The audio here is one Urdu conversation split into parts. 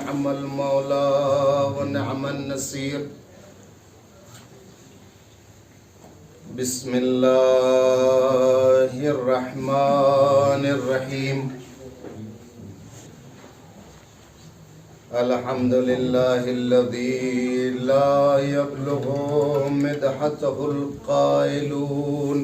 نعم المولى ونعم النصير. بسم الله الرحمن الرحيم. الحمد لله الذي لا يبلغ مدحته القائلون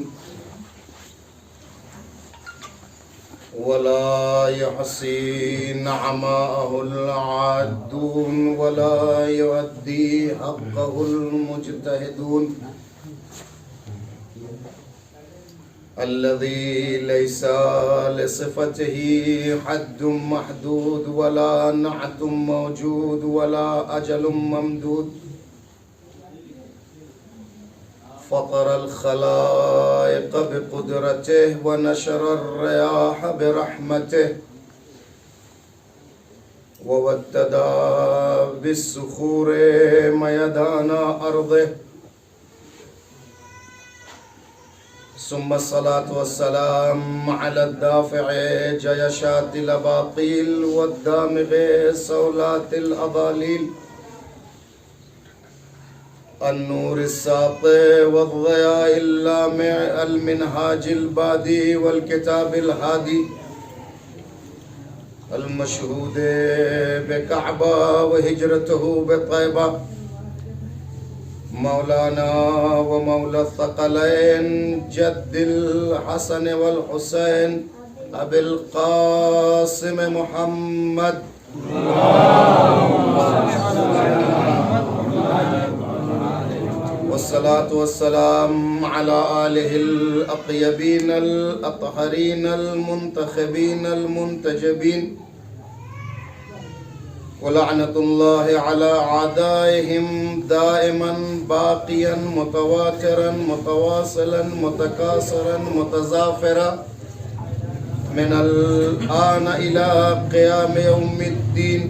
ولا يحصي نعماءه العادون ولا يؤدي حقه المجتهدون. الذي ليس لصفته حد محدود ولا نعت موجود ولا أجل ممدود. فطر الخلائق بقدرته ونشر الرياح برحمته وودد بالصخور ميدان أرضه. ثم الصلاة والسلام على الدافع جيشات الأباطيل والدامغ صولات الأضاليل. النور الساطع والضياء اللامع المنهاج البادي والكتاب الهادي المشهود بكعبة وهجرته بطيبة. مولانا ومولى الثقلين جد الحسن والحسين أبي القاسم محمد والصلاة والسلام على آله الأطيبين الأطهرين المنتخبين المنتجبين. ولعنة الله على أعدائهم دائما باقيا متواترا متواصلا متكاثرا متزافرا من الآن إلى قيام يوم الدين.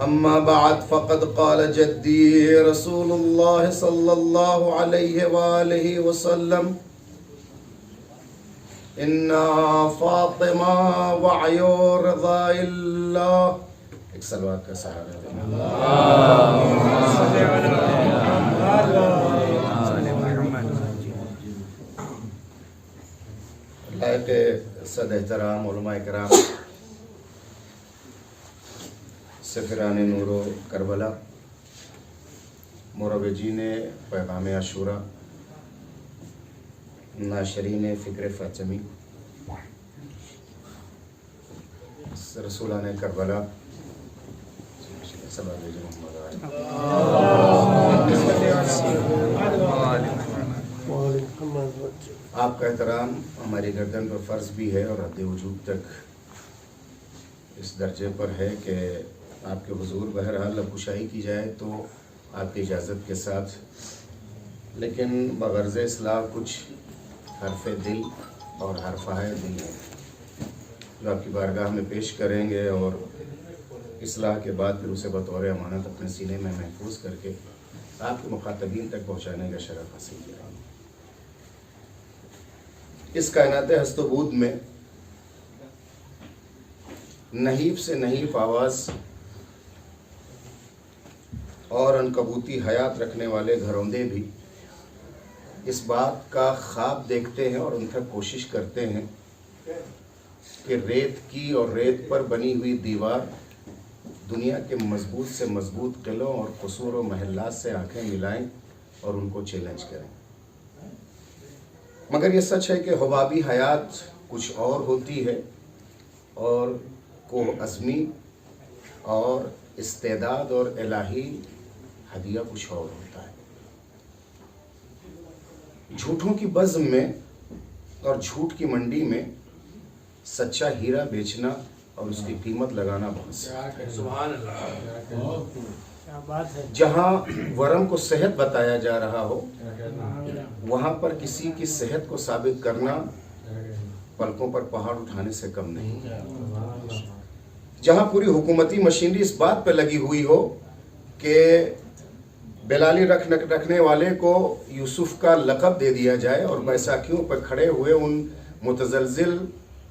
أما بعد فقد قال جدي رسول الله صلى الله عليه وآله وسلم: إن فاطمة وعي رضا الله. ایک صلوات کا سہارا دینا. لائق صد احترام علماء کرام، سفران نور و کربلا، مروجین پیغام عاشورہ، ناشرین فکر فاطمی، رسولان کربلا، آپ کا احترام ہماری گردن پر فرض بھی ہے اور حد وجوب تک اس درجے پر ہے کہ آپ کے حضور بہرحال لبوشائی کی جائے تو آپ کی اجازت کے ساتھ، لیکن بغرض اصلاح کچھ حرف دل اور حرفہ دل ہے جو آپ کی بارگاہ میں پیش کریں گے، اور اصلاح کے بعد پھر اسے بطور امانت اپنے سینے میں محفوظ کر کے آپ کے مخاطبین تک پہنچانے کا شرف حاصل کریں گے. اس کائنات ہست و بود میں نحیف سے نحیف آواز اور عنکبوتی حیات رکھنے والے گھروندے بھی اس بات کا خواب دیکھتے ہیں اور ان تک کوشش کرتے ہیں کہ ریت کی اور ریت پر بنی ہوئی دیوار دنیا کے مضبوط سے مضبوط قلعوں اور قصور و محلات سے آنکھیں ملائیں اور ان کو چیلنج کریں. مگر یہ سچ ہے کہ حبابی حیات کچھ اور ہوتی ہے اور کوہ عزمی اور استعداد اور الہی ہدیہ کچھ اور ہوتا ہے. جھوٹوں کی بزم میں اور جھوٹ کی منڈی میں سچا ہیرا بیچنا اور اس کی قیمت لگانا بہت سخت ہے. جہاں ورم کو صحت بتایا جا رہا ہو وہاں پر کسی کی صحت کو ثابت کرنا پلکوں پر پہاڑ اٹھانے سے کم نہیں. جہاں پوری حکومتی مشینری اس بات پہ لگی ہوئی ہو کہ بلالی رکھنے والے کو یوسف کا لقب دے دیا جائے اور بیساکھیوں پر کھڑے ہوئے ان متزلزل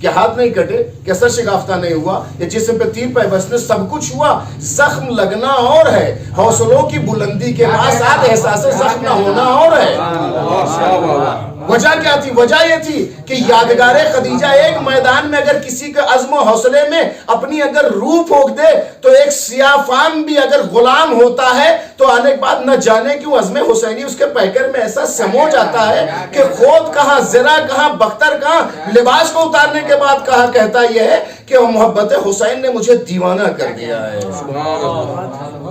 کہ ہاتھ نہیں کٹے، کہ سر شکافتہ نہیں ہوا، یا جسم پہ تیر پہ بسنے، سب کچھ ہوا، زخم لگنا اور ہے، حوصلوں کی بلندی کے بعد احساس زخم نہ ہونا اور ہے۔ وجہ کیا تھی؟ وجہ یہ تھی کہ یادگار خدیجہ ایک میدان میں اگر کسی کے عزم و حوصلے میں اپنی اگر روح پھونک دے تو ایک سیاہ فام بھی اگر غلام ہوتا ہے تو آنے کے بعد نہ جانے کیوں عزم حسینی اس کے پیکر میں ایسا سمو جاتا ہے کہ خود کہاں، زرہ کہاں، بختر کہاں، لباس کو اتارنے کے بعد کہا کہتا یہ ہے کہ محبت حسین نے مجھے دیوانہ کر دیا ہے۔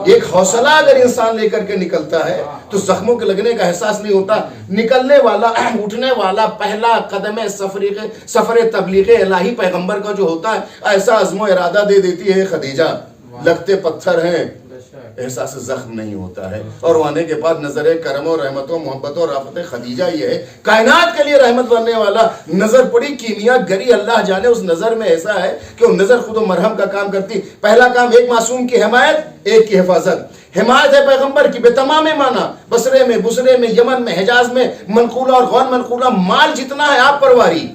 ایک حوصلہ اگر انسان لے کر کے نکلتا ہے تو زخموں کے لگنے کا احساس نہیں ہوتا۔ نکلنے والا، اٹھنے والا پہلا قدم سفر تبلیغ الہی پیغمبر کا جو ہوتا ہے، ایسا عزم و ارادہ دے دیتی ہے خدیجہ، لگتے پتھر ہیں، احساس زخم نہیں ہوتا ہے۔ اور آنے کے بعد نظر کرم و رحمت و محبت و رافت خدیجہ یہ ہے، کائنات کے لیے رحمت بننے والا، نظر پڑی کیمیا گری، اللہ جانے اس نظر میں ایسا ہے کہ وہ نظر خود و مرہم کا کام کرتی۔ پہلا کام ایک معصوم کی حمایت، ایک کی حفاظت۔ حمایت ہے پیغمبر کی بے تمام معنی، بصرے میں، بصرے میں، یمن میں، حجاز میں، منقولہ اور غیر منقولہ مال جتنا ہے آپ پرواری،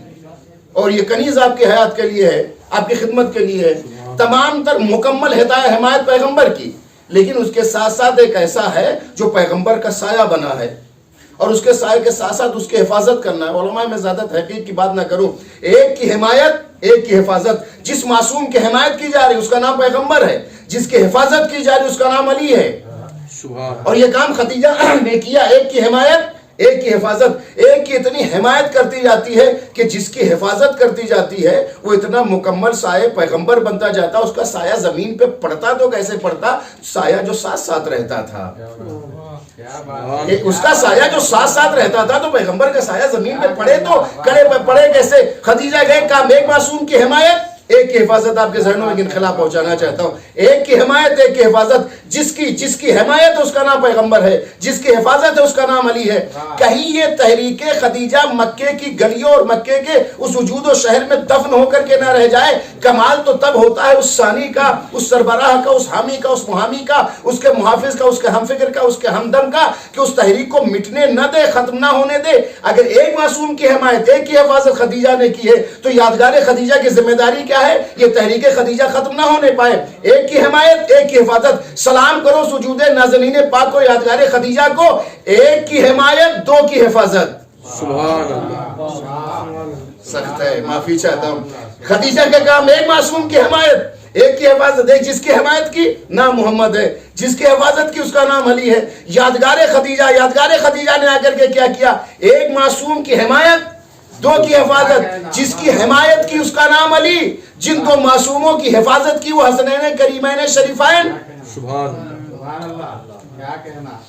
اور یہ کنیز آپ کی حیات کے لیے ہے، آپ کی خدمت کے لیے ہے۔ تمام تر مکمل حمایت پیغمبر کی، لیکن اس کے ساتھ ساتھ ایک ایسا ہے جو پیغمبر کا سایہ بنا ہے، اور اس کے سایہ کے ساتھ ساتھ اس کی حفاظت کرنا ہے۔ علماء میں زیادہ تحقیق کی بات نہ کروں، ایک کی حمایت، ایک کی حفاظت۔ جس معصوم کی حمایت کی جا رہی اس کا نام پیغمبر ہے، جس کی حفاظت کی جا رہی اس کا نام علی ہے۔ اور یہ کام خدیجہ نے کیا، ایک کی حمایت، ایک کی حفاظت۔ ایک کی اتنی حمایت کرتی جاتی ہے کہ جس کی حفاظت کرتی جاتی ہے وہ اتنا مکمل سایہ پیغمبر بنتا جاتا۔ اس کا سایہ زمین پہ پڑتا تو کیسے پڑتا؟ سایہ جو ساتھ ساتھ رہتا تھا، اس کا سایہ جو ساتھ ساتھ رہتا تھا، تو پیغمبر کا سایہ زمین پہ پڑے تو کڑے پہ پڑے کیسے؟ خدیجہ گئے کام، ایک معصوم کی حمایت، ایک کی حفاظت۔ آپ کے ذہنوں میں انخلا پہنچانا چاہتا ہوں، ایک کی حمایت، ایک کی حفاظت۔ جس کی حمایت ہے اس کا نام پیغمبر ہے، جس کی حفاظت ہے اس کا نام علی ہے۔ کہیں یہ تحریک خدیجہ مکے کی گلیوں اور مکے کے اس وجود و شہر میں دفن ہو کر کے نہ رہ جائے۔ کمال تو تب ہوتا ہے اس ثانی کا، اس سربراہ کا، اس حامی کا، اس محامی کا، اس کے محافظ کا، اس کے ہمفکر کا، اس کے ہمدم کا، کہ اس تحریک کو مٹنے نہ دے، ختم نہ ہونے دے۔ اگر ایک معصوم کی حمایت، ایک کی حفاظت خدیجہ نے کی ہے تو یادگار خدیجہ کی ذمہ داری کیا ہے؟ یہ تحریک خدیجہ ختم نہ ہونے پائے۔ ایک کی حمایت، ایک کی حفاظت۔ سلام کرو سجود نازنین پاک کو، یادگار خدیجہ کو، ایک کی حمایت، دو کی حفاظت۔ سبحان اللہ، سخت ہے، معافی چاہتا ہوں۔ خدیجہ کا کام ایک معصوم کی حمایت، ایک کی حفاظت۔ ایک جس کی حمایت کی نام محمد ہے، جس کی حفاظت کی اس کا نام علی ہے۔ یادگار خدیجہ نے آ کر کے کیا کیا؟ ایک معصوم کی حمایت، دو کی حفاظت۔ جس کی حمایت کی اس کا نام علی، جن دو معصوموں کی حفاظت کی وہ حسنین کریمین شریفین۔ سبحان اللہ،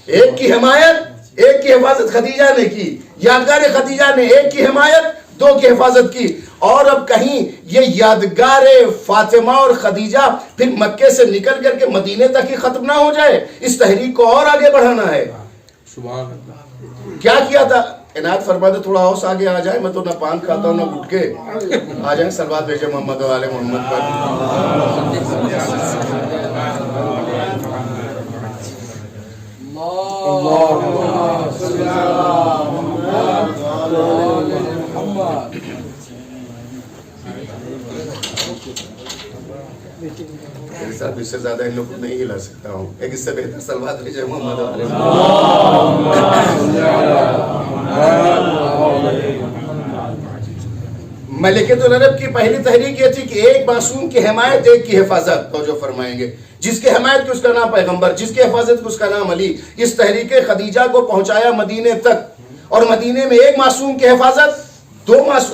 ایک کی حمایت، ایک کی حفاظت خدیجہ نے کی۔ یادگار خدیجہ نے ایک کی حمایت، دو کی حفاظت کی۔ اور اب کہیں یہ یادگار فاطمہ اور خدیجہ پھر مکے سے نکل کر کے مدینے تک ہی ختم نہ ہو جائے، اس تحریک کو اور آگے بڑھانا ہے۔ سبحان اللہ، کیا کیا تھا؟ عنایت فرما دے تھوڑا اور آگے آ جائے، میں تو نہ پان کھاتا ہوں نہ گٹکے۔ آ جائیں، صلوات بھیجیں محمد و آل محمد پر۔ صاحب اس سے زیادہ ان لوگ کو نہیں ہلا سکتا ہوں، ایک اس سے بہتر صلوات بھیجیں محمد و آل ملکۃ العرب کی پہلی تحریک یہ تھی کہ ایک معصوم کی حمایت، ایک کی حفاظت۔ توجہ فرمائیں گے، جس کی حمایت کی اس کا نام پیغمبر، جس کی حفاظت کی اس کا نام علی۔ اس تحریک خدیجہ کو پہنچایا مدینے تک، اور مدینے میں ایک معصوم کی حفاظت،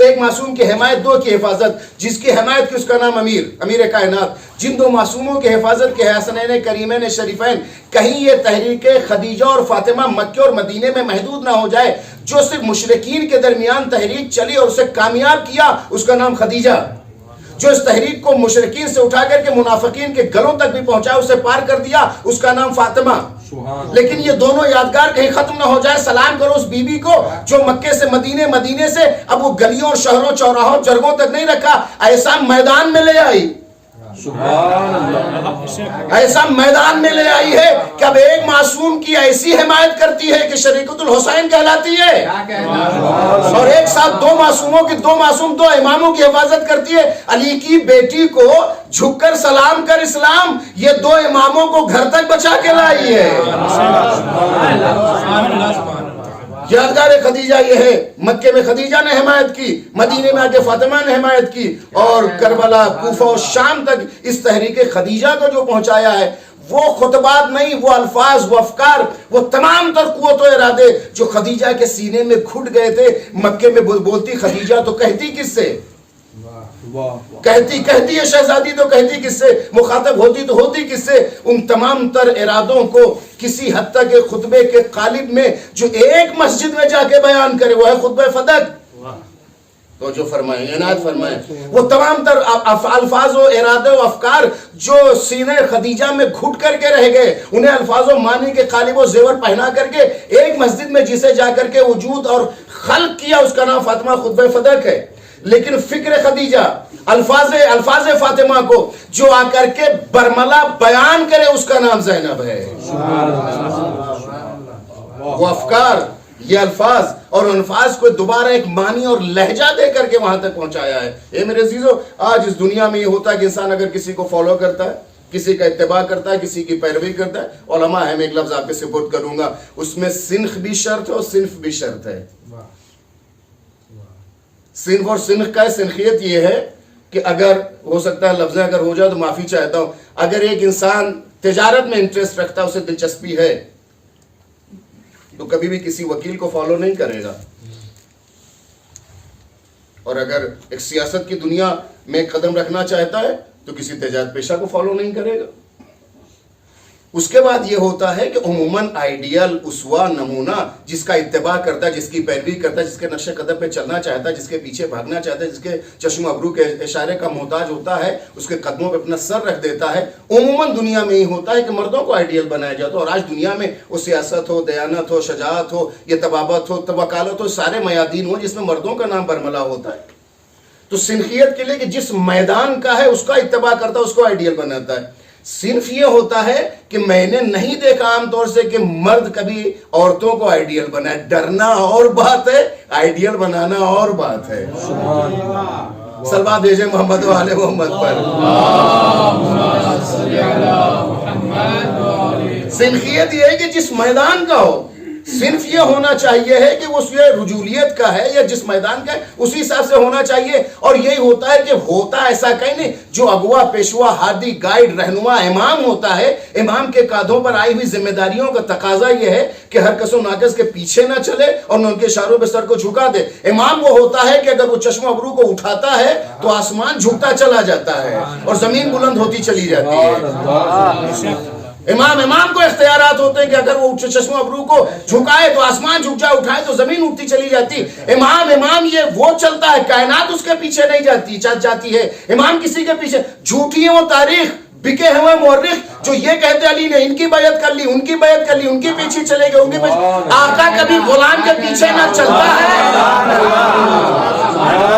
ایک معصوم کی حمایت، دو کی حفاظت۔ جس کی حمایت کی اس کا نام امیر کائنات۔ جن دو معصوموں کی حفاظت کے حسنین کریمین شریفین۔ کہیں یہ تحریک خدیجہ اور فاطمہ مکے اور مدینے میں محدود نہ ہو جائے۔ جو صرف مشرکین کے درمیان تحریک چلی اور اسے کامیاب کیا اس کا نام خدیجہ۔ جو اس تحریک کو مشرکین سے اٹھا کر کے منافقین کے گلوں تک بھی پہنچا، اسے پار کر دیا، اس کا نام فاطمہ۔ لیکن یہ دونوں یادگار کہیں ختم نہ ہو جائے۔ سلام کرو اس بی بی کو جو مکے سے مدینے، مدینے سے اب وہ گلیوں اور شہروں چوراہوں جرگوں تک نہیں رکھا، ایسا میدان میں لے آئی ایسا میدان میں لے آئی ہے کہ اب ایک معصوم کی ایسی حمایت کرتی ہے کہ شریعت الحسین کہلاتی ہے، اور ایک ساتھ دو معصوموں کی، دو معصوم دو اماموں کی حفاظت کرتی ہے۔ علی کی بیٹی کو جھک کر سلام کر اسلام، یہ دو اماموں کو گھر تک بچا کے لائی ہے۔ یادگار خدیجہ یہ ہے، مکے میں خدیجہ نے حمایت کی، مدینے میں آ کے فاطمہ نے حمایت کی، اور کربلا، کوفہ و شام تک اس تحریک خدیجہ کو جو پہنچایا ہے، وہ خطبات نہیں، وہ الفاظ، وہ افکار، وہ تمام تر قوت و ارادے جو خدیجہ کے سینے میں گھٹ گئے تھے۔ مکے میں بولتی خدیجہ تو کہتی کس سے؟ کہتی ہے شہزادی تو کہتی کس سے؟ مخاطب ہوتی تو ہوتی کس سے؟ ان تمام تر ارادوں کو کسی حد تک خطبے کے قالب میں جو ایک مسجد میں جا کے بیان کرے، وہ ہے خطبہ فدق۔ تو جو فرمائیں، عنایت فرمائیں، وہ تمام تر الفاظ و ارادے و افکار جو سینے خدیجہ میں گھٹ کر کے رہ گئے، انہیں الفاظ و معنی کے قالب و زیور پہنا کر کے ایک مسجد میں جسے جا کر کے وجود اور خلق کیا، اس کا نام فاطمہ خطبہ فدق ہے۔ لیکن فکر خدیجہ، الفاظ فاطمہ کو جو آ کر کے برملا بیان کرے، اس کا نام زینب ہے۔ وہ افکار، یہ الفاظ اور الفاظ کو دوبارہ ایک معنی اور لہجہ دے کر کے وہاں تک پہنچایا ہے۔ اے میرے عزیزو، آج اس دنیا میں یہ ہوتا ہے کہ انسان اگر کسی کو فالو کرتا ہے، کسی کا اتباع کرتا ہے، کسی کی پیروی کرتا ہے، علماء ہے، میں ایک لفظ آپ کے سپورٹ کروں گا، اس میں صنف بھی شرط ہے اور صنف بھی شرط ہے۔ صنف اور سنخ کا سنخیت یہ ہے کہ اگر ہو سکتا ہے لفظیں اگر ہو جائے تو معافی چاہتا ہوں، اگر ایک انسان تجارت میں انٹرسٹ رکھتا ہے، اسے دلچسپی ہے، تو کبھی بھی کسی وکیل کو فالو نہیں کرے گا، اور اگر ایک سیاست کی دنیا میں قدم رکھنا چاہتا ہے تو کسی تجارت پیشہ کو فالو نہیں کرے گا۔ اس کے بعد یہ ہوتا ہے کہ عموماً آئیڈیل، اسوہ، نمونہ جس کا اتباع کرتا ہے، جس کی پیروی کرتا ہے، جس کے نقش قدم پہ چلنا چاہتا ہے، جس کے پیچھے بھاگنا چاہتا ہے، جس کے چشم ابرو کے اشارے کا محتاج ہوتا ہے، اس کے قدموں پہ اپنا سر رکھ دیتا ہے۔ عموماً دنیا میں ہی ہوتا ہے کہ مردوں کو آئیڈیل بنایا جاتا ہے، اور آج دنیا میں وہ سیاست ہو، دیانت ہو، شجاعت ہو، یہ طبابت ہو، وکالت ہو، سارے میادین ہو جس میں مردوں کا نام برملا ہوتا ہے۔ تو صنفیت کے لیے کہ جس میدان کا ہے اس کا اتباع کرتا ہے، اس کو آئیڈیل بناتا ہے۔ صنف یہ ہوتا ہے کہ میں نے نہیں دیکھا عام طور سے کہ مرد کبھی عورتوں کو آئیڈیل بنائے۔ ڈرنا اور بات ہے، آئیڈیل بنانا اور بات ہے۔ صلوات بھیجیں محمد و آل محمد پر۔ صنفیت یہ ہے کہ جس میدان کا ہو، صنف یہ ہونا چاہیے ہے کہ وہ رجولیت کا ہے یا جس میدان کا ہے اسی حساب سے ہونا چاہیے، اور یہی ہوتا ہے کہ ہوتا ایسا کہیں نہیں۔ جو اغوا، پیشوا، ہادی، گائیڈ، رہنما، امام ہوتا ہے، امام کے کاندھوں پر آئی ہوئی ذمہ داریوں کا تقاضا یہ ہے کہ ہر کس و ناقص کے پیچھے نہ چلے اور نہ ان کے اشاروں پہ سر کو جھکا دے۔ امام وہ ہوتا ہے کہ اگر وہ چشم ابرو کو اٹھاتا ہے تو آسمان جھکتا چلا جاتا ہے اور زمین بلند ہوتی چلی جاتی ہے۔ امام کو اختیارات ہوتے ہیں کہ اگر وہ چشم ابرو کو جھکائے تو آسمان جھک جائے، اٹھائے تو زمین اٹھتی چلی جاتی۔ امام یہ وہ چلتا ہے، کائنات اس کے پیچھے نہیں جاتی ہے۔ امام کسی کے پیچھے، جھوٹی ہے وہ تاریخ، بکے ہوئے مورخ جو یہ کہتے علی نے ان کی بیعت کر لی، ان کی بیعت کر لی، ان کے پیچھے چلے گئے، ان کے پیچھے۔ آقا کبھی غلام کے پیچھے نہ چلتا ہے،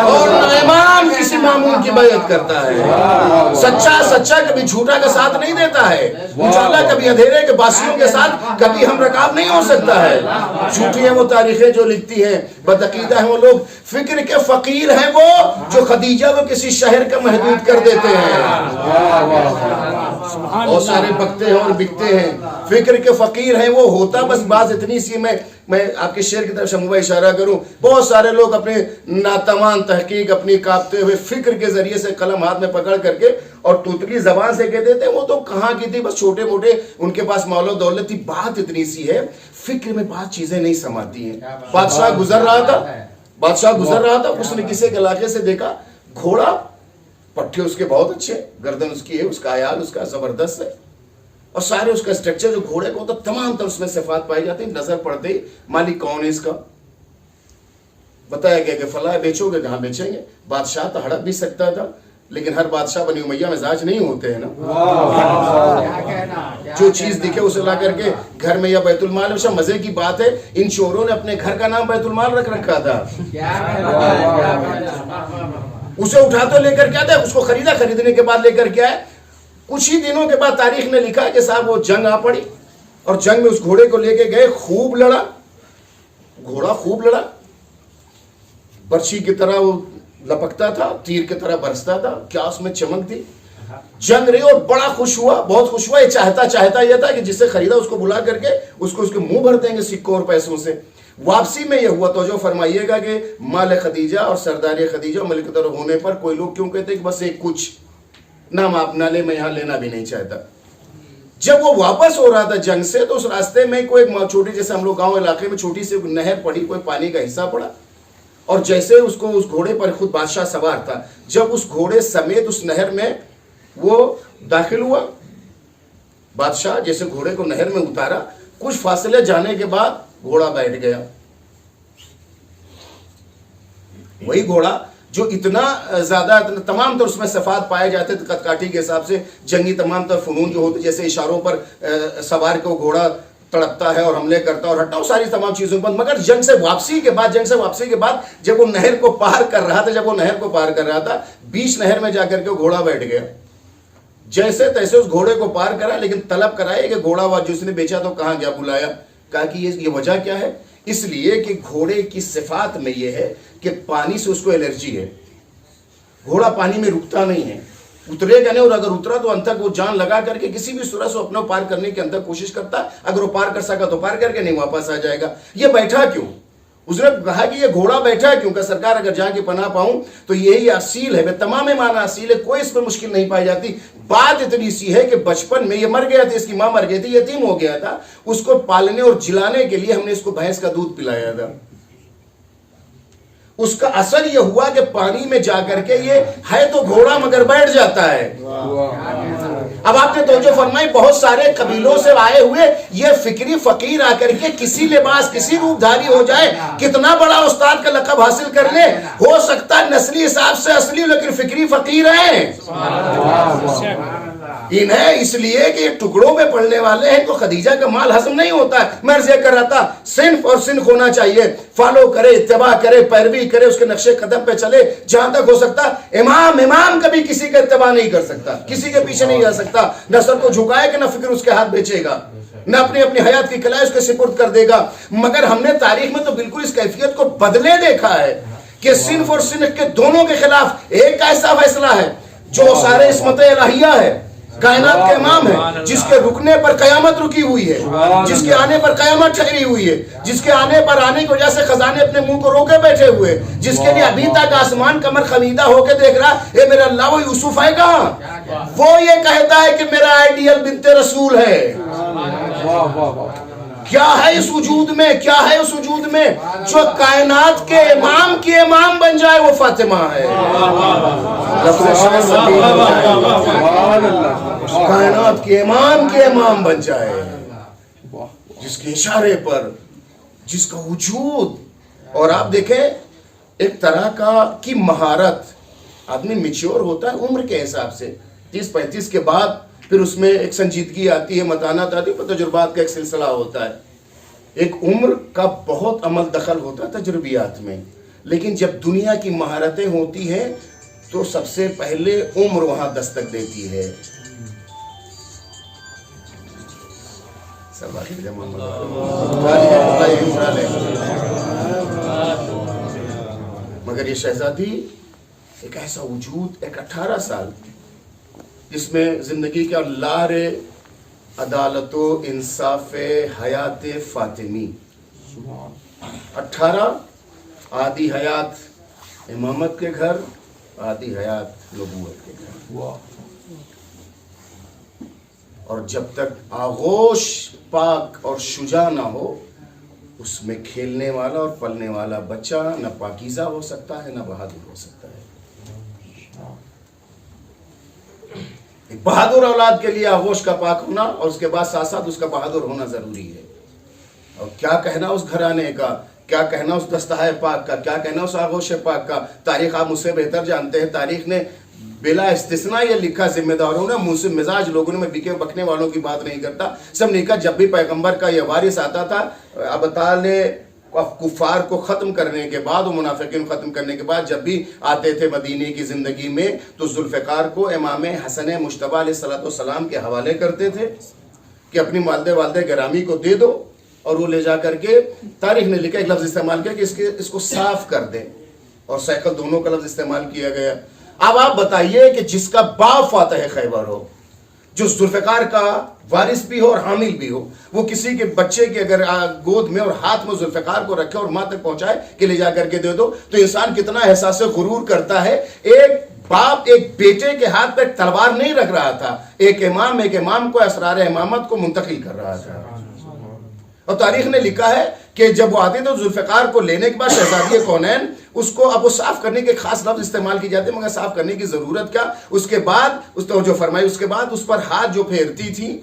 اور امام کسی معمول کی بیعت کرتا ہے۔ سچا کبھی جھوٹا کا ساتھ نہیں دیتا ہے۔ انشاءاللہ کبھی اندھیرے کے باسیوں کے ساتھ کبھی ہم رکاب نہیں ہو سکتا ہے۔ جھوٹی ہیں وہ تاریخیں جو لکھتی ہیں، بدعقیدہ ہیں وہ لوگ، فکر کے فقیر ہیں وہ جو خدیجہ کو کسی شہر کا محدود کر دیتے ہیں۔ بہت سارے بکتے ہیں اور بکتے ہیں، فکر کے فقیر ہیں وہ، ہوتا بس بات اتنی سی۔ میں آپ کے شعر کی طرف شموع اشارہ کروں، بہت سارے لوگ اپنے ناتوان تحقیق، اپنی کاپتے ہوئے فکر کے ذریعے سے قلم ہاتھ میں پکڑ کر کے اور توتلی زبان سے کہہ دیتے ہیں وہ تو کہاں کی تھی، بس چھوٹے موٹے ان کے پاس مال و دولت تھی۔ بات اتنی سی ہے، فکر میں بات چیزیں نہیں سماتی ہیں۔ بادشاہ گزر رہا تھا، اس نے کسی کے علاقے سے دیکھا گھوڑا، پٹھے اس کے بہت اچھے، گردن اس کی ہے، اس کا عیال اس کا زبردست ہے، اور سارے اس کا اسٹرکچر جو گھوڑے کو ہوتا تمام تر اس میں صفات پائی جاتی ہیں۔ نظر پڑتے ہی مالک کون ہے اس کا بتایا گیا کہ فلاں، بیچو گے کہاں بیچیں گے۔ بادشاہ تو ہڑپ بھی سکتا تھا، لیکن ہر بادشاہ بنی امیہ مزاج نہیں ہوتے ہیں نا۔ جو چیز دکھے اسے لا کر کے گھر میں یا بیت المال میں، مزے کی بات ہے ان چوروں نے اپنے گھر کا نام بیت المال رکھ رکھا تھا۔ اسے اٹھا تو لے کر کیا تھا، اس کو خریدنے کے بعد لے کر کیا ہے کچھ ہی دنوں کے بعد تاریخ نے لکھا کہ صاحب وہ جنگ آ پڑی اور جنگ میں اس گھوڑے کو لے کے گئے, خوب لڑا گھوڑا, خوب لڑا, برچھی کی طرح وہ لپکتا تھا, تیر کی طرح برستا تھا, کیا اس میں چمک تھی. جنگ رہی اور بڑا خوش ہوا, بہت خوش ہوا. یہ چاہتا یہ تھا کہ جس سے خریدا اس کو بلا کر کے اس کے منہ بھر دیں گے سکوں اور پیسوں سے. واپسی میں یہ ہوا. توجہ فرمائیے گا کہ مال خدیجہ اور سردار خدیجہ ملکہ ہونے پر کوئی لوگ کیوں کہتے ہیں کہ بس ایک کچھ نام آپ نہ لے, میں یہاں لینا بھی نہیں چاہتا. جب وہ واپس ہو رہا تھا جنگ سے تو اس راستے میں کوئی چھوٹی, جیسے ہم لوگ گاؤں علاقے میں چھوٹی سی نہر پڑی, کوئی پانی کا حصہ پڑا, اور جیسے اس گھوڑے پر خود بادشاہ سوار تھا, جب اس گھوڑے سمیت اس نہر میں وہ داخل ہوا, بادشاہ جیسے گھوڑے کو نہر میں اتارا, کچھ فاصلے جانے کے بعد گھوڑا بیٹھ گیا. وہی گھوڑا جو اتنا زیادہ تمام تر اس میں صفات پائے جاتے تھے قدکاٹی کے حساب سے, جنگی تمام تر فنون جو ہوتے, جیسے اشاروں پر سوار کو گھوڑا تڑپتا ہے اور حملے کرتا اور ہٹا, ساری تمام چیزوں پر. مگر جنگ سے واپسی کے بعد جب وہ نہر کو پار کر رہا تھا, بیچ نہر میں جا کر کے گھوڑا بیٹھ گیا. جیسے تیسے اس گھوڑے کو پار کرا, لیکن طلب کرائے کہ گھوڑا جس نے بیچا تو کہاں گیا, بلایا. کہا کہ یہ وجہ کیا ہے؟ اس لیے کہ گھوڑے کی صفات میں یہ ہے کہ پانی سے اس کو الرجی ہے. گھوڑا پانی میں رکتا نہیں ہے, اترے گا نہیں, اور اگر اترا تو انت تک وہ جان لگا کر کے کسی بھی صورت سے اپنا پار کرنے کے اندر کوشش کرتا. اگر وہ پار کر سکا تو پار کر کے, نہیں واپس آ جائے گا. یہ بیٹھا کیوں؟ اس نے کہا کہ یہ گھوڑا بیٹھا کیوں؟ کہ سرکار اگر جا کے پناہ پاؤں تو یہی اصیل ہے, تمام معنی اصیل ہے, کوئی اس میں مشکل نہیں پائی جاتی. بات اتنی سی ہے کہ بچپن میں یہ مر گیا تھا, اس کی ماں مر گئی تھی, یتیم ہو گیا تھا. اس کو پالنے اور جلانے کے لیے ہم نے اس کو بھینس کا دودھ پلایا تھا. اس کا اثر یہ ہوا کہ پانی میں جا کر کے یہ ہے تو گھوڑا مگر بیٹھ جاتا ہے. اب آپ نے توجہ فرمائی, بہت سارے قبیلوں سے آئے ہوئے یہ فکری فقیر آ کر کے کسی لباس کسی روپ دھاری ہو جائے, کتنا بڑا استاد کا لقب حاصل کر لے, ہو سکتا ہے نسلی حساب سے اصلی, لیکن فکری فقیر ہیں. انہیں اس لیے کہ یہ ٹکڑوں میں پڑھنے والے ہیں تو خدیجہ کا مال ہضم نہیں ہوتا ہے. میں عرض کر رہا تھا, صنف اور سنخ ہونا چاہیے, فالو کرے, اتباع کرے, پیروی کرے, اس کے نقش قدم پہ چلے جہاں تک ہو سکتا. امام کبھی کسی کا اتباع نہیں کر سکتا, کسی کے پیچھے نہیں جا سکتا, نہ سر کو جھکائے کہ نہ فکر اس کے ہاتھ بیچے گا, نہ اپنی حیات کی کلائے اس کے سپرد کر دے گا. مگر ہم نے تاریخ میں تو بالکل اس کیفیت کو بدلے دیکھا ہے کہ صنف اور سنخ کے دونوں کے خلاف ایک ایسا فیصلہ ہے جو سارے عصمت الہیہ ہے, کائنات کے امام ہے, جس کے رکنے پر قیامت رکی ہوئی ہے, جس کے آنے پر قیامت ٹھہری ہوئی ہے, جس کے آنے کی وجہ سے خزانے اپنے منہ کو روکے بیٹھے ہوئے, جس کے لیے ابھی تک آسمان کمر خمیدہ ہو کے دیکھ رہا, اے میرا اللہ وہ یوسف ہے کہاں؟ وہ یہ کہتا ہے کہ میرا آئیڈیل بنت رسول ہے. کیا ہے اس وجود میں, کیا ہے اس وجود میں جو کائنات کے امام کی امام بن جائے, وہ فاطمہ ہے. کائنات کے امام بن جائے, جس کے اشارے پر, جس کا وجود. اور آپ دیکھیں ایک طرح کی مہارت, آدمی میچور ہوتا ہے عمر کے حساب سے, 30-35 کے بعد پھر اس میں ایک سنجیدگی آتی ہے, متانت آتی ہے, تجربات کا ایک سلسلہ ہوتا ہے. ایک عمر کا بہت عمل دخل ہوتا ہے تجربیات میں, لیکن جب دنیا کی مہارتیں ہوتی ہیں تو سب سے پہلے عمر وہاں دستک دیتی ہے. مگر یہ شہزادی ایک ایسا وجود, ایک 18 سال جس میں زندگی کا لار عدالت و انصاف حیات فاطمی, 18 آدھی حیات امامت کے گھر, آدھی حیات نبوت کے گھر. اور جب تک آغوش پاک اور شجاع نہ ہو, اس میں کھیلنے والا اور پلنے والا بچہ نہ پاکیزہ ہو سکتا ہے نہ بہادر ہو سکتا ہے. ایک بہادر اولاد کے لیے آغوش کا پاک ہونا اور اس کے بعد ساتھ ساتھ اس کا بہادر ہونا ضروری ہے. اور کیا کہنا اس گھرانے کا, کیا کہنا اس دستہ پاک کا, کیا کہنا اس آغوش پاک کا. تاریخ آپ مجھ سے بہتر جانتے ہیں, تاریخ نے بلا استثناء یہ لکھا, ذمہ داروں نے, منصف مزاج لوگوں نے, میں بکے بکنے والوں کی بات نہیں کرتا, سب نے کہا جب بھی پیغمبر کا یہ وارث آتا تھا, ابطال کفار کو ختم کرنے کے بعد و منافقین ختم کرنے کے بعد جب بھی آتے تھے مدینے کی زندگی میں تو ذوالفقار کو امام حسن مجتبیٰ علیہ السلام کے حوالے کرتے تھے کہ اپنی والدہ گرامی کو دے دو، اور وہ لے جا کر کے تاریخ نے لکھا ایک لفظ استعمال کیا کہ اس کو صاف کر دیں، اور سائیکل دونوں کا لفظ استعمال کیا گیا۔ اب آپ بتائیے کہ جس کا باپ فاتح خیبر ہو، جو ذوالفقار کا وارث بھی ہو اور حامل بھی ہو، وہ کسی کے بچے کے اگر گود میں اور ہاتھ میں ذوالفقار کو رکھے اور ماں تک پہنچائے کہ لے جا کر کے دے دو، تو انسان کتنا احساس غرور کرتا ہے۔ ایک باپ ایک بیٹے کے ہاتھ پہ تلوار نہیں رکھ رہا تھا، ایک امام کو اسرار امامت کو منتقل کر رہا تھا۔ اور تاریخ نے لکھا ہے کہ جب وہ آتے تو ذوالفقار کو لینے کے بعد شہزادی کونین اس کو اب وہ صاف کرنے کے خاص لفظ استعمال کی جاتے ہیں، مگر صاف کرنے کی ضرورت کیا، اس کے بعد اس نے جو فرمائی، اس کے بعد اس پر ہاتھ جو پھیرتی تھی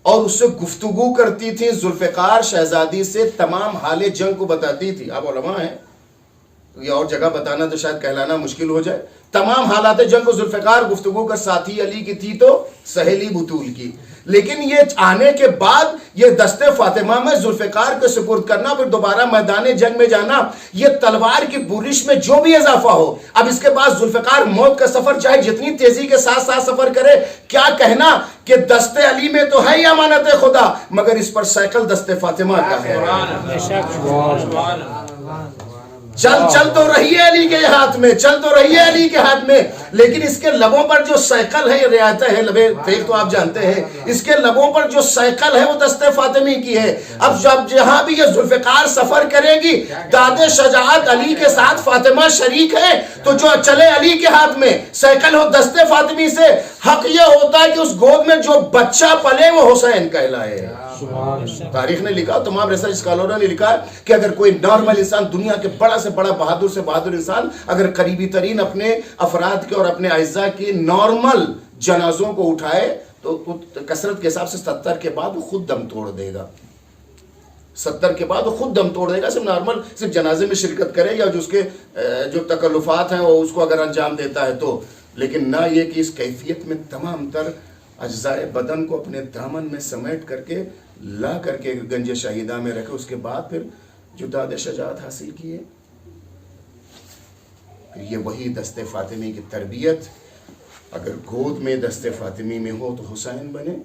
اور اس سے گفتگو کرتی تھی، ذوالفقار شہزادی سے تمام حال جنگ کو بتاتی تھی۔ آپ علماء ہیں، یہ اور جگہ بتانا تو شاید کہلانا مشکل ہو جائے۔ تمام حالات جنگ کو ذوالفقار گفتگو کا ساتھی علی کی تھی تو سہیلی بطول کی، لیکن یہ آنے کے بعد یہ دست فاطمہ میں ذوالفقار کو سپرد کرنا، پھر دوبارہ میدان جنگ میں جانا، یہ تلوار کی بورش میں جو بھی اضافہ ہو۔ اب اس کے بعد ذوالفقار موت کا سفر چاہے جتنی تیزی کے ساتھ ساتھ سفر کرے، کیا کہنا کہ دست علی میں تو ہے یہ امانت خدا، مگر اس پر سائیکل دست فاطمہ کا ہے۔ چل تو رہی ہے علی کے ہاتھ میں، چل تو رہی ہے علی کے ہاتھ میں، لیکن اس کے لبوں پر جو سائیکل ہے، یہ رعایت ہے لبے فیک تو آپ جانتے ہیں، اس کے لبوں پر جو سائیکل ہے وہ دست فاطمی کی ہے۔ اب جب جہاں بھی یہ ذوالفقار سفر کرے گی، داد شجاعت علی کے ساتھ فاطمہ شریک ہے، تو جو چلے علی کے ہاتھ میں، سائیکل ہو دست فاطمی سے، حق یہ ہوتا ہے کہ اس گود میں جو بچہ پلے وہ حسین کہلائے۔ تاریخ نے لکھا، تمام ریسرچ اسکالروں نے لکھا کہ اگر کوئی نارمل انسان، دنیا کے بڑا سے بڑا بہادر سے بہادر انسان، اگر قریبی ترین اپنے افراد کے اور اپنے اعزاء کی نارمل جنازوں کو اٹھائے تو کثرت کے حساب سے 70 کے بعد وہ خود دم توڑ دے گا۔ 70 کے بعد وہ خود دم توڑ دے گا، صرف نارمل صرف جنازے میں شرکت کرے یا جو اس کے جو تکلفات ہیں وہ اس کو اگر انجام دیتا ہے تو، لیکن نہ یہ کہ اس کیفیت میں تمام تر اجزاء بدن کو اپنے دامن میں سمیٹ کر کے لا کر کے گنج شہیدہ میں رکھے، اس کے بعد پھر جو داد شجاعت حاصل کیے۔ یہ وہی دست فاطمی کی تربیت، اگر گود میں دست فاطمی میں ہو تو حسین بنے،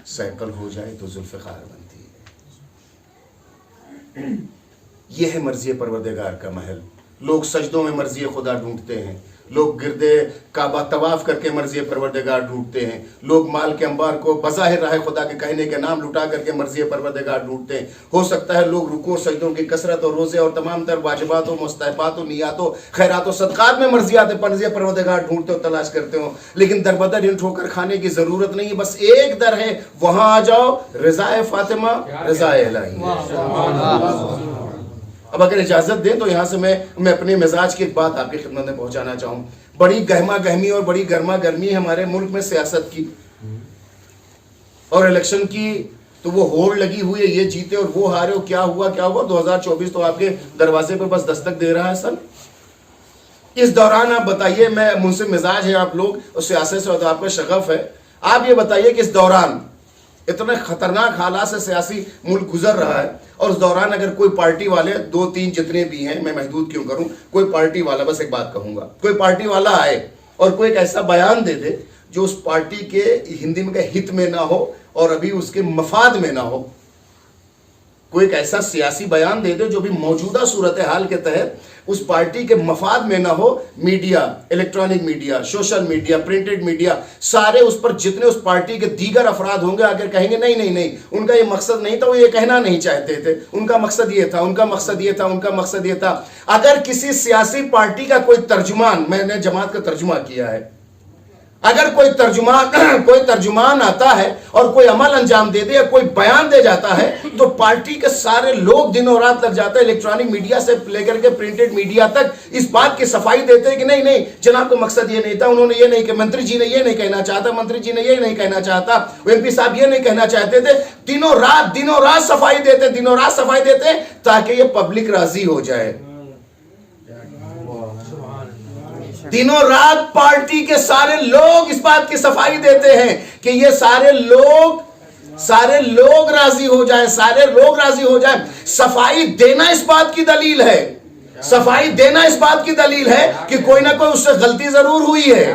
سائیکل ہو جائے تو ذوالفقار بنتی ہے۔ یہ ہے مرضی پروردگار کا محل۔ لوگ سجدوں میں مرضی خدا ڈھونڈتے ہیں، لوگ گرد کعبہ طواف کر کے مرضی پروردگار ڈھونڈتے ہیں، لوگ مال کے انبار کو بظاہر راہ خدا کے کہنے کے نام لٹا کر کے مرضی پروردگار ڈھونڈتے ہیں۔ ہو سکتا ہے لوگ رکوع سجدوں کی کثرت اور روزے اور تمام تر واجبات و مستحبات و نیات و خیرات و صدقات میں مرضی پروردگار ڈھونڈتے ہو، تلاش کرتے ہو، لیکن در بدر ان ٹھوکر کھانے کی ضرورت نہیں ہے، بس ایک در ہے، وہاں آ جاؤ، رضا فاطمہ، رضا الہی۔ اب اگر اجازت دیں تو یہاں سے میں اپنے مزاج کی ایک بات آپ کی خدمت میں پہنچانا چاہوں۔ بڑی گہما گہمی اور بڑی گرما گرمی ہمارے ملک میں سیاست کی اور الیکشن کی، تو وہ ہوڑ لگی ہوئی ہے، یہ جیتے اور وہ ہارے، کیا ہوا 2024 تو آپ کے دروازے پہ بس دستک دے رہا ہے سر۔ اس دوران آپ بتائیے، میں منصف مزاج ہے آپ لوگ اور سیاست سے آپ کا شغف ہے، آپ یہ بتائیے کہ اس دوران اتنے خطرناک حالات سے سیاسی ملک گزر رہا ہے، اور اس دوران اگر کوئی پارٹی والے 2-3 جتنے بھی ہیں، میں محدود کیوں کروں، کوئی پارٹی والا، بس ایک بات کہوں گا، کوئی پارٹی والا آئے اور کوئی ایک ایسا بیان دے دے جو اس پارٹی کے ہندی میں کہ ہت میں نہ ہو اور ابھی اس کے مفاد میں نہ ہو، کوئی ایک ایسا سیاسی بیان دے دے جو بھی موجودہ صورتحال کے تحت اس پارٹی کے مفاد میں نہ ہو، media, electronic media, social media, printed media, سارے اس پر جتنے اس پارٹی کے دیگر افراد ہوں گے اگر کہیں گے نہیں ان کا یہ مقصد نہیں تھا، وہ یہ کہنا نہیں چاہتے تھے، ان کا مقصد یہ تھا، ان کا مقصد یہ تھا، ان کا مقصد یہ تھا۔ اگر کسی سیاسی پارٹی کا کوئی ترجمان، میں نے جماعت کا ترجمہ کیا ہے، اگر کوئی ترجمان آتا ہے اور کوئی عمل انجام دے دے یا کوئی بیان دے جاتا ہے تو پارٹی کے سارے لوگ دنوں رات لگ جاتا ہے، الیکٹرانک میڈیا سے لے کر کے پرنٹڈ میڈیا تک اس بات کی صفائی دیتے ہیں کہ نہیں جناب کو مقصد یہ نہیں تھا، انہوں نے یہ نہیں کہ منتری جی نے یہ نہیں کہنا چاہتا، منتری جی نے یہ نہیں کہنا چاہتا، ایم پی صاحب یہ نہیں کہنا چاہتے تھے، دنوں رات صفائی دیتے تاکہ یہ پبلک راضی ہو جائے۔ دنوں رات پارٹی کے سارے لوگ اس بات کی صفائی دیتے ہیں کہ یہ سارے لوگ سارے لوگ راضی ہو جائیں، سارے لوگ راضی ہو جائیں. صفائی دینا اس بات کی دلیل ہے، صفائی دینا اس بات کی دلیل ہے کہ کوئی نہ کوئی اس سے غلطی ضرور ہوئی ہے.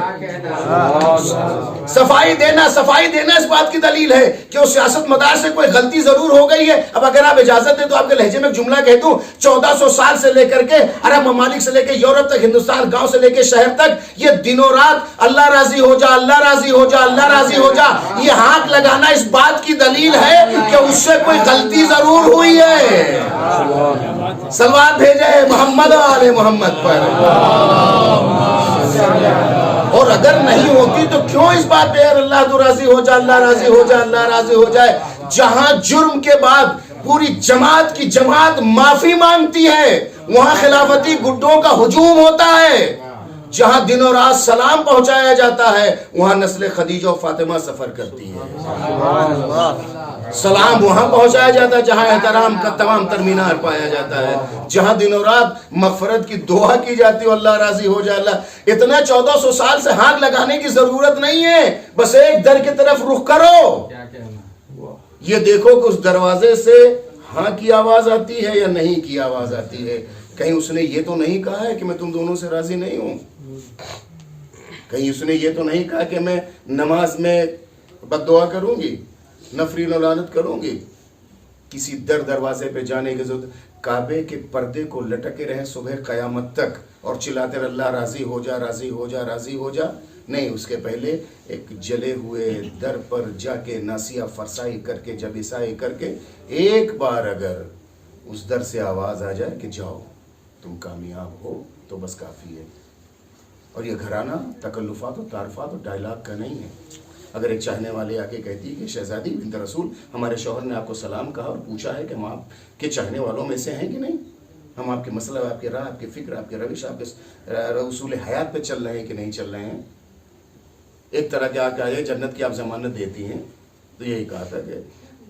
صفائی دینا اس بات کی دلیل ہے کہ اس سیاست مدار سے کوئی غلطی ضرور ہو گئی ہے. اب اگر آپ اجازت دیں تو آپ کے لہجے میں ایک جملہ کہہ دوں. 1400 سال سے لے کر کے عرب ممالک سے لے کے یورپ تک، ہندوستان گاؤں سے لے کے شہر تک، یہ دنوں رات اللہ راضی ہو جا، اللہ راضی ہو جا، اللہ راضی ہو جا، یہ ہاتھ لگانا اس بات کی دلیل ہے کہ اس سے کوئی غلطی ضرور ہوئی ہے. صلوات بھیجے محمد آل محمد پر. اور اگر نہیں ہوتی تو کیوں اس بات پہ اللہ تو راضی ہو جا، اللہ راضی ہو جا، اللہ راضی ہو جائے. جہاں جرم کے بعد پوری جماعت کی جماعت معافی مانگتی ہے وہاں خلافتی گڈوں کا ہجوم ہوتا ہے. جہاں دن و رات سلام پہنچایا جاتا ہے وہاں نسل خدیجہ و فاطمہ سفر کرتی ہے. سلام وہاں پہنچایا جاتا ہے جہاں احترام کا تمام ترمینار پایا جاتا ہے، جہاں دن و رات مغفرت کی دعا کی جاتی ہے اللہ راضی ہو جائے. اللہ اتنا 1400 سال سے ہاتھ لگانے کی ضرورت نہیں ہے، بس ایک در کی طرف رخ کرو، یہ دیکھو کہ اس دروازے سے ہاں کی آواز آتی ہے یا نہیں کی آواز آتی ہے. کہیں اس نے یہ تو نہیں کہا ہے کہ میں تم دونوں سے راضی نہیں ہوں، کہیں اس نے یہ تو نہیں کہا کہ میں نماز میں بد دعا کروں گی، نفرین و لعنت کروں گی. کسی دروازے پہ جانے کی ضرورت. کعبے کے پردے کو لٹکے رہے صبح قیامت تک اور چلاتے رہے اللہ راضی ہو جا، راضی ہو جا، راضی ہو جا. نہیں، اس کے پہلے ایک جلے ہوئے در پر جا کے ناسیہ فرسائی کر کے جب عیسائی کر کے ایک بار اگر اس در سے آواز آ جائے کہ جاؤ تم کامیاب ہو تو بس کافی ہے. اور یہ گھرانہ تکلفات و تعارفات و ڈائلاگ کا نہیں ہے. اگر ایک چاہنے والے آ کے کہتی ہے کہ شہزادی بنت رسول ہمارے شوہر نے آپ کو سلام کہا اور پوچھا ہے کہ ہم آپ کے چاہنے والوں میں سے ہیں کہ نہیں، ہم آپ کے مسئلہ، آپ کے راہ، آپ کے فکر، آپ کے روش، آپ کے اصول حیات پہ چل رہے ہیں کہ نہیں چل رہے ہیں. ایک طرح کے آ کے جنت کی آپ ضمانت دیتی ہیں تو یہی کہا تھا کہ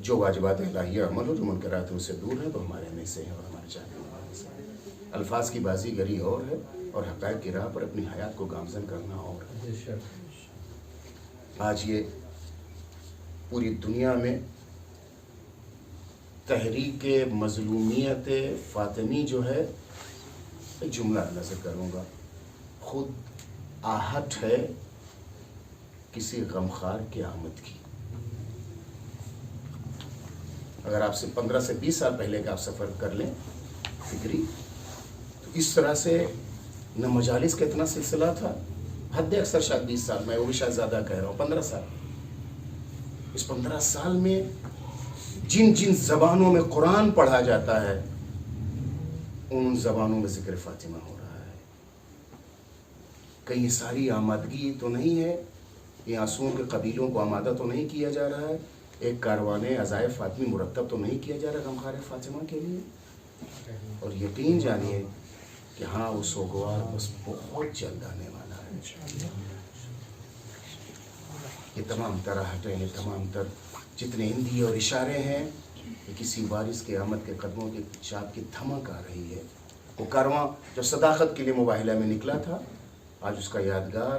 جو واجبات الہیہ عمل ہو، جو منکرات ہیں اس سے دور ہے تو ہمارے میں سے ہیں اور ہمارے چاہنے والے سے ہیں. الفاظ کی بازی گری اور ہے اور حقائق کی راہ پر اپنی حیات کو گامزن کرنا اور ہے. آج یہ پوری دنیا میں تحریک مظلومیت فاطمی جو ہے، ایک جملہ نظر کروں گا، خود آہٹ ہے کسی غمخوار کی آمد کی. اگر آپ سے 15 سے 20 سال پہلے کا آپ سفر کر لیں فکری، تو اس طرح سے نہ مجالس کا اتنا سلسلہ تھا، حد اکثر شاید 20 سال، میں وہ بھی شاید زیادہ کہہ رہا ہوں، 15 سال. اس 15 سال میں جن جن زبانوں میں قرآن پڑھا جاتا ہے ان زبانوں میں ذکر فاطمہ ہو رہا ہے. کہیں ساری آمادگی تو نہیں ہے، یہ آنسوؤں کے قبیلوں کو آمادہ تو نہیں کیا جا رہا ہے، ایک کاروان عزائے فاطمی مرتب تو نہیں کیا جا رہا غمخوار فاطمہ کے لیے. اور یقین جانیے کہ ہاں وہ سوگوار بس بہت جلد آنے والا ہے. یہ تمام تراہٹیں، یہ تمام تر جتنے ہندی اور اشارے ہیں، یہ کسی وارث کے آمد کے قدموں کے چاپ کی دھمک آ رہی ہے. وہ کارواں جو صداقت کے لیے مباہلہ میں نکلا تھا، آج اس کا یادگار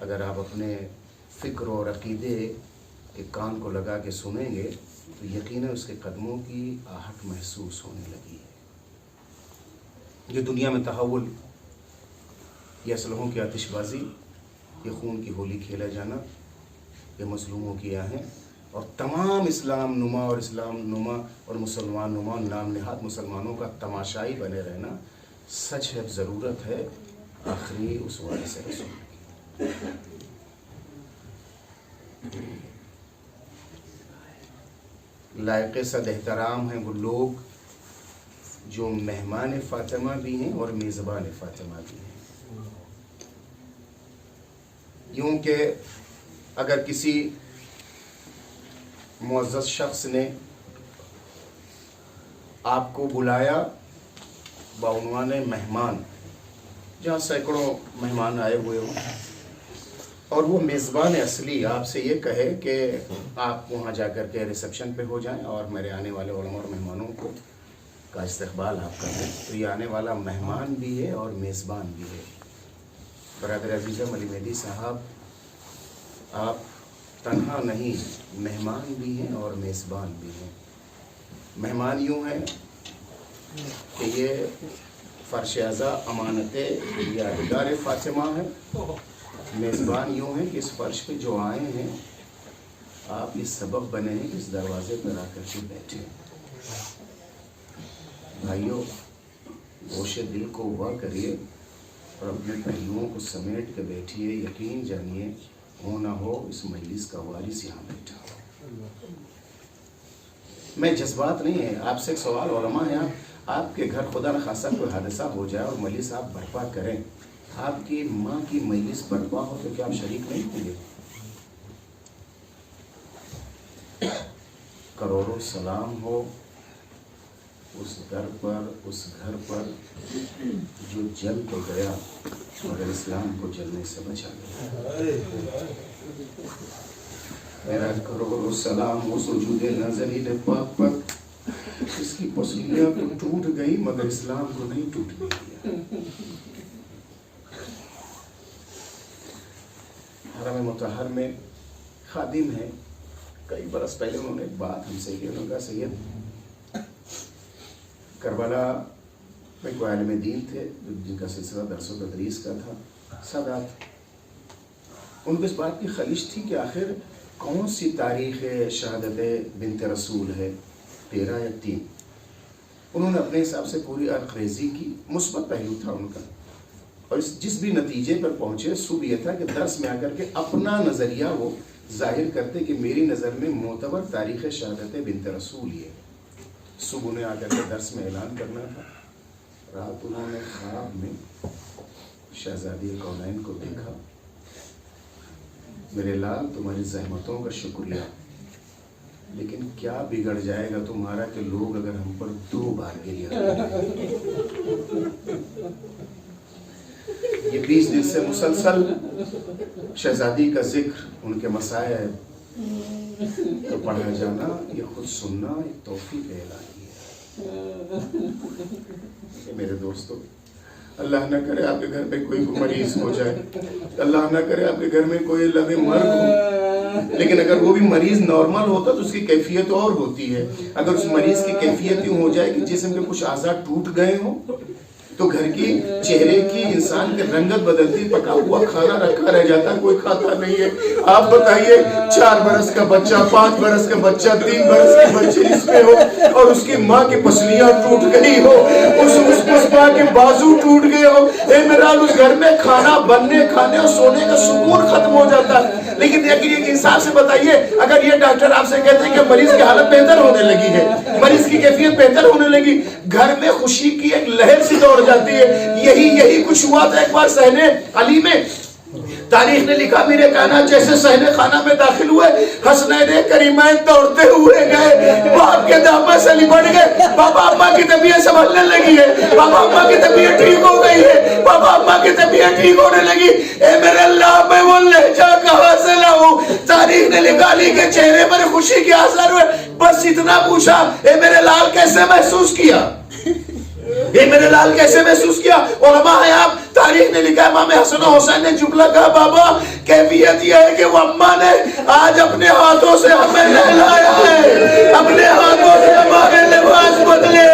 اگر آپ اپنے فکر اور عقیدے کے کان کو لگا کے سنیں گے تو یقیناً اس کے قدموں کی آہٹ محسوس ہونے لگی ہے. یہ دنیا میں تحول، یہ اسلحوں کی آتش بازی، یہ خون کی ہولی کھیلا جانا، یہ مظلوموں کی آہیں اور تمام اسلام نما اور اسلام نما اور مسلمان نما نام نہاد مسلمانوں کا تماشائی بنے رہنا سچ ہے. ضرورت ہے آخری اس وارث رسول کی. لائق صد احترام ہیں وہ لوگ جو مہمان فاطمہ بھی ہیں اور میزبان فاطمہ بھی ہیں. یوں کہ اگر کسی معزز شخص نے آپ کو بلایا بعنوان مہمان، جہاں سینکڑوں مہمان آئے ہوئے ہوں، اور وہ میزبان اصلی آپ سے یہ کہے کہ آپ وہاں جا کر کے ریسیپشن پہ ہو جائیں اور میرے آنے والے علماء اور مہمانوں کو کا استقبال آپ کر دیں، تو یہ آنے والا مہمان بھی ہے اور میزبان بھی ہے. برادر عزیزم علی مہدی صاحب، آپ تنہا نہیں، مہمان بھی ہیں اور میزبان بھی ہیں۔ مہمان یوں ہیں کہ یہ فرش اعضا امانت یادگار فاطمہ ہے، میزبان یوں ہیں کہ اس فرش پہ جو آئے ہیں آپ اس سبب بنے ہیں کہ اس دروازے پر آ کر کے بیٹھے۔ بھائیوں، گوشے دل کو ہوا کریے اور اپنے پہلوؤں کو سمیٹ کے بیٹھیے، یقین جانیے ہو نہ ہو اس مجلس کا وارث یہاں بیٹھا۔ میں جذبات نہیں ہے، آپ سے ایک سوال، علماء ہیں آپ کے گھر خدا نخواستہ کوئی حادثہ ہو جائے اور مجلس آپ برپا کریں، آپ کی ماں کی مجلس برپا ہو تو کیا آپ شریک نہیں ہوں گے؟ کروڑوں سلام ہو اس گھر پر جو جل تو گیا مگر اسلام کو جلنے سے بچا گیا۔ میرا کروڑوں سلام اس وجود نازنین پاک پر اس کی پسلیاں تو ٹوٹ گئی مگر اسلام کو نہیں ٹوٹنے دیا۔ حرم مطہر میں خادم ہیں، کئی برس پہلے انہوں نے ایک بات ہم سے کی، انہوں نے کہا سید کربلا میں کوئی عالم دین تھے جن کا سلسلہ درس و تدریس کا تھا، سادات، ان کو اس بات کی خلش تھی کہ آخر کون سی تاریخ شہادت بنت رسول ہے، 13 یا 3؟ انہوں نے اپنے حساب سے پوری ارخریزی کی، مثبت پہلو تھا ان کا، اور جس بھی نتیجے پر پہنچے سب یہ تھا کہ درس میں آ کر کے اپنا نظریہ وہ ظاہر کرتے کہ میری نظر میں معتبر تاریخ شہادت بنت رسول یہ۔ صبح انہیں آ کر کے درس میں اعلان کرنا تھا، رات انہوں نے خواب میں شہزادی کونین کو دیکھا، میرے لال تمہاری زحمتوں کا شکریہ، لیکن کیا بگڑ جائے گا تمہارا کہ لوگ اگر ہم پر 2 بار گریہ کریں۔ یہ 20 دن سے مسلسل شہزادی کا ذکر، ان کے مسائب تو پڑھا جانا، یہ خود سننا ایک توفیق الہی ہے۔ میرے دوستو، اللہ نہ کرے آپ کے گھر میں کوئی مریض ہو جائے، اللہ نہ کرے آپ کے گھر میں کوئی لبِ مرگ ہو، لیکن اگر وہ بھی مریض نارمل ہوتا تو اس کی کیفیت اور ہوتی ہے۔ اگر اس مریض کی کیفیت یوں ہو جائے کہ جسم کے کچھ اعضاء ٹوٹ گئے ہوں تو گھر کی چہرے کی انسان کی رنگت بدلتی، پکا ہوا کھانا رکھا رہ جاتا، کوئی کھاتا نہیں ہے۔ آپ بتائیے 4 برس کا بچہ، 5 برس کا بچہ، 3 برس کے بچے اس میں ہو اور اس کی ماں کی پسلیاں ٹوٹ گئی ہو، اس ماں کے بازو ٹوٹ گئے ہو، اے میرا اس گھر میں کھانا بننے، کھانے اور سونے کا سکون ختم ہو جاتا۔ لیکن ایک انصاف سے بتائیے، اگر یہ ڈاکٹر آپ سے کہتے ہیں کہ مریض کی حالت بہتر ہونے لگی ہے، مریض کی کیفیت بہتر ہونے لگی، گھر میں خوشی کی ایک لہر سی دوڑ جاتی ہے۔ یہی کچھ ہوا تھا ایک بار صحن علی میں۔ تاریخ نے لکھا میرے کائنات جیسے صحن خانہ میں داخل ہوئے، حسنین کریمین دوڑتے ہوئے گئے، باپ کے دامن سے لپٹ گئے، بابا اماں کی طبیعت سنبھلنے لگی ہے، بابا اماں کی طبیعت ٹھیک ہو گئی ہے، بابا اماں کی طبیعت ٹھیک ہونے لگی۔ اے میرے اللہ، میں وہ لہجہ کہاں سے لاؤں؟ تاریخ نے لکھا علی کے چہرے پر خوشی کے آثار ہوئے، بس اتنا پوچھا، اے میرے لال کیسے محسوس کیا؟ یہ میرے لال کیسے محسوس کیا؟ علماء ہیں آپ، تاریخ نے لکھا امام حسن و حسین نے جملہ کہا، بابا کیفیت یہ ہے کہ وہ اماں نے آج اپنے ہاتھوں سے ہمیں نہلایا ہے، اپنے ہاتھوں سے ہمارے لباس بدلے۔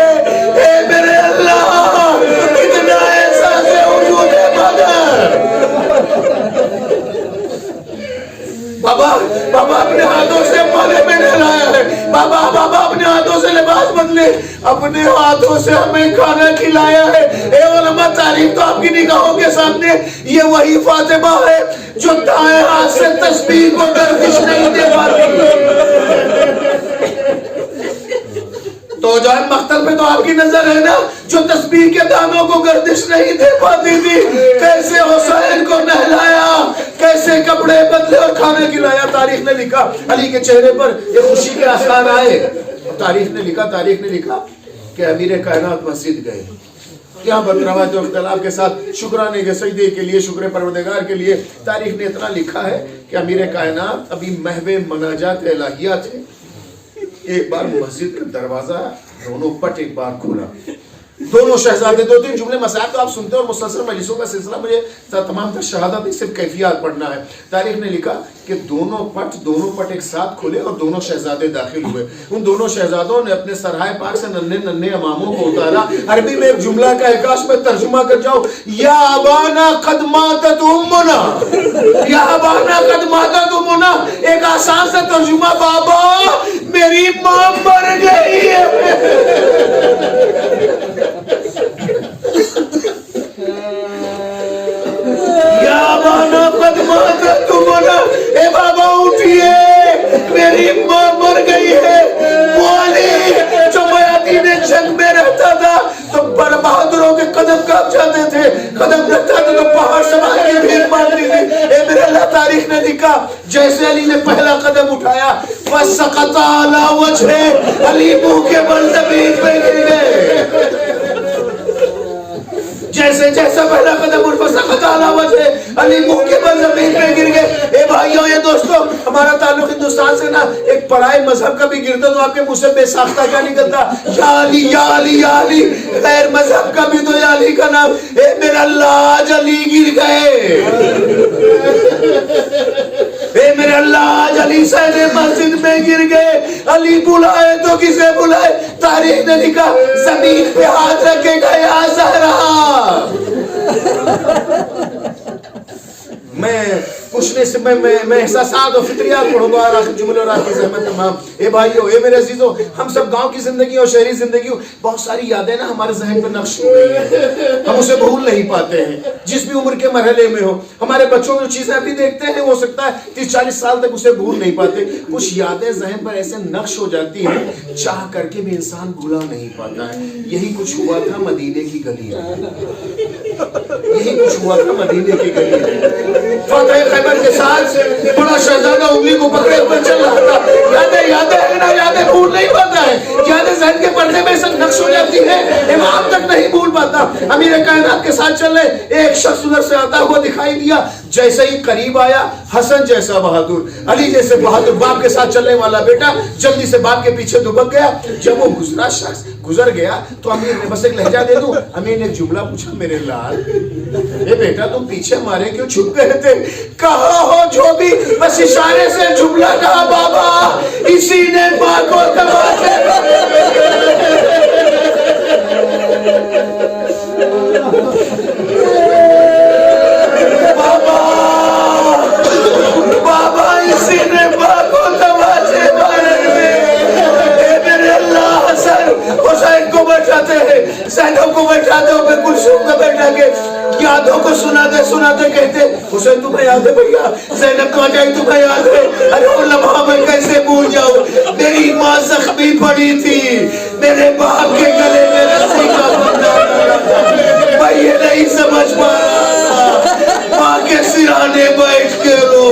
اے میرے اللہ، کتنا احساس ہے وجود بدر۔ بابا اپنے ہاتھوں سے ہمارے میں نہلایا ہے، بابا اپنے ہاتھوں سے لباس بدلے، اپنے ہاتھوں سے ہمیں کھانا کھلایا ہے۔ اے علماء، تعریف تو آپ کی نگاہوں کے سامنے، یہ وہی فاطمہ ہے جو دائیں ہاتھ سے تسبیح کو گردش نہیں دے پاتی۔ تو جان مختل پہ تو آپ کی نظر ہے نا، جو تسبیح کے دانوں کو گردش نہیں دے پاتی تھی، کیسے حسین کو نہلایا، کیسے کپڑے بدلے اور کھانا کھلایا۔ تاریخ نے لکھا علی کے چہرے پر یہ خوشی کے آثار آئے۔ تاریخ نے لکھا کہ امیر کائنات مسجد گئے، یہاں پر روایت و اختلاف کے ساتھ شکرانے کے سجدے کے لیے، شکر پروردگار کے لیے، تاریخ نے اتنا لکھا ہے کہ امیر کائنات ابھی محو مناجات الہیہ تھے، ایک بار مسجد کا دروازہ دونوں پٹ ایک بار کھولا، دونوں شہزادے, 2-3 جملے مسائل تو آپ سنتے ہیں اور مسلسل مجلسوں کا سلسلہ مجھے تمام تر شہادت نہیں صرف کیفیات پڑھنا ہے. تاریخ نے لکھا کہ دونوں پٹ ایک ساتھ کھلے اور دونوں شہزادے داخل ہوئے. ان دونوں شہزادوں نے اپنے سرائے پاک سے ننھے اماموں کو اتارا. عربی میں ایک جملہ کا ہے, کاش میں ترجمہ کر جاؤں, یا ابانا قد ماتت امنا, یا ابانا قد ماتت امنا, ایک آسان سا ترجمہ, بابا میری ماں مر گئی ہے. یا ابانا قد ماتت امنا, اے بابا اٹھئے میری ماں مر گئی ہے. مولی جو میادین جنگ میں رہتا تھا تو بڑ بہادروں کے قدم کاپ جاتے تھے, قدم رکھتا تھا تو پہاڑ سماج کی بھیڑ مانتی تھی. اے میرے اللہ, تاریخ نے لکھا جیسے علی نے پہلا قدم اٹھایا فَسَقَطَ عَلَى وَجْهِهِ, علی منہ کے بل زمین پہ گر گئے. جیسے پہلا قدم اٹھا فَسَقَطَ عَلَى وَجْهِهِ, علی منہ کے بل زمین پہ گر گئے. اے بھائیوں, یہ دوستوں, ہمارا تعلق ہندوستان سے نا ایک پڑھائے مذہب کا بھی گرتا تو آپ کے منہ سے بے ساختہ کیا نکلتا, یا علی یا علی یا علی. غیر مذہب کا بھی تو یا علی کا نام. اے میرا اللہ, آج علی گر گئے. اے میرے اللہ, آج علی سہنے مسجد میں گر گئے. علی بلائے تو کسے بلائے؟ تاریخ نے لکھا زمین پہ ہاتھ رکھے گا یا زہرا. میں پوچھنے سے میں احساسات اور فطریات پڑھوں گا اور آخر جملے اور آخر زحمت تمام. اے بھائیو, اے میرے عزیزو, ہم سب گاؤں کی زندگی اور شہری زندگی بہت ساری یادیں نا ہمارے ذہن پہ نقش ہو گئی ہیں, ہم اسے بھول نہیں پاتے ہیں جس بھی عمر کے مرحلے میں ہو. ہمارے بچوں جو چیزیں ابھی دیکھتے ہیں ہو سکتا ہے 30-40 سال تک اسے بھول نہیں پاتے. کچھ یادیں ذہن پر ایسے نقش ہو جاتی ہیں چاہ کر کے بھی انسان بھولا نہیں پاتا ہے. یہی کچھ ہوا تھا مدینے کی گلیوں, یہی کچھ ہوا تھا مدینے کی گلیوں. فتح خیبر کے ساتھ بڑا شہزادہ انگلی کو پکڑے ہوئے چل رہا تھا. یادیں ہے نا, یادیں بھول نہیں پاتا ہے. یادیں ذہن کے پردے میں سب نقش ہو جاتی ہے, امام تک نہیں بھول پاتا. امیر کائنات کے ساتھ چل رہے, ایک شخص ادھر سے آتا ہوا دکھائی دیا. جیسے ہی قریب آیا, حسن جیسا بہادر, علی جیسے بہادر, باپ کے ساتھ چلنے والا بیٹا جلدی سے باپ کے پیچھے دبک گیا. جب وہ گزرا شخص گزر گیا تو امیر نے بس ایک لہجہ دے دوں, امیر نے ایک جملہ پوچھا, میرے لال اے بیٹا تم پیچھے مارے کیوں چھپ گئے تھے؟ کہا ہو جو بھی, بس اشارے سے جملہ کہا, بابا اسی نے ماں کو تباہ. بابا اسی نے ماں کو تباہ مارے. میرے اللہ, حسین کو بیٹھاتے ہیں, زینب کو بیٹھاتے ہو, پھر کلثوم کو بیٹھا کے یادوں کو سناتے کہتے حسین تمہیں یاد ہے بھیا, زینب تو آجائی تمہیں یاد ہے, ارے وہ لمحہ میں کیسے بھول جاؤں, میری ماں زخمی پڑی تھی, میرے باپ کے گلے میں رسی کا بندہ تھا, میں یہ نہیں سمجھ پا رہا, ماں کے سرانے بیٹھ کے رو.